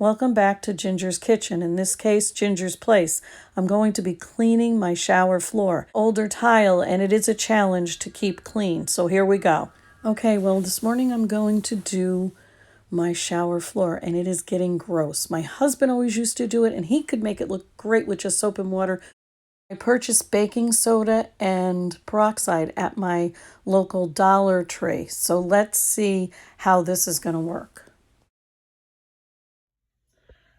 Welcome back to Ginger's Kitchen, in this case, Ginger's Place. I'm going to be cleaning my shower floor. Older tile, and it is a challenge to keep clean, so here we go. Okay, well, this morning I'm going to do my shower floor, and it is getting gross. My husband always used to do it, and he could make it look great with just soap and water. I purchased baking soda and peroxide at my local Dollar Tree, so let's see how this is going to work.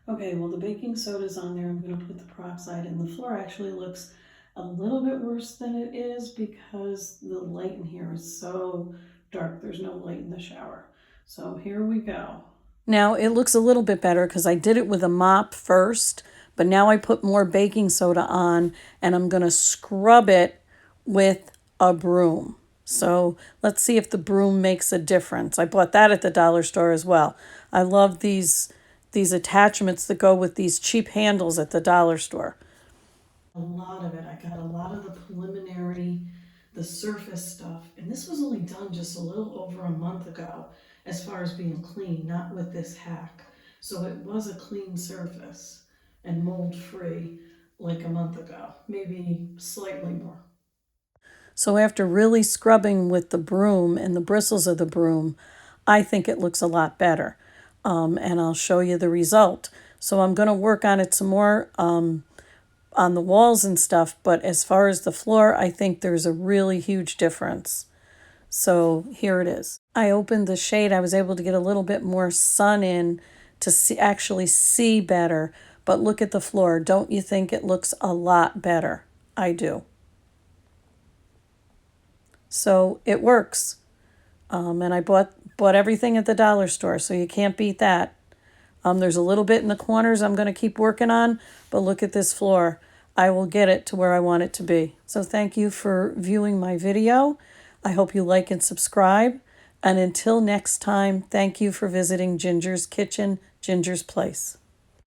Okay, well, the baking soda's on there. I'm going to put the peroxide in. The floor actually looks a little bit worse than it is because the light in here is so dark. There's no light in the shower. So here we go. Now it looks a little bit better because I did it with a mop first, but now I put more baking soda on and I'm going to scrub it with a broom. So let's see if the broom makes a difference. I bought that at the dollar store as well. I love these attachments that go with these cheap handles at the dollar store. A lot of it. I got a lot of the preliminary, the surface stuff, and this was only done just a little over a month ago as far as being clean, not with this hack. So it was a clean surface and mold free like a month ago, maybe slightly more. So after really scrubbing with the broom and the bristles of the broom, I think it looks a lot better. And I'll show you the result. So I'm going to work on it some more on the walls and stuff, but as far as the floor, I think there's a really huge difference. So here it is. I opened the shade. I was able to get a little bit more sun in to actually see better, but look at the floor. Don't you think it looks a lot better? I do. So it works. And I bought everything at the dollar store, so you can't beat that. There's a little bit in the corners I'm going to keep working on, but look at this floor. I will get it to where I want it to be. So thank you for viewing my video. I hope you like and subscribe. And until next time, thank you for visiting Ginger's Kitchen, Ginger's Place.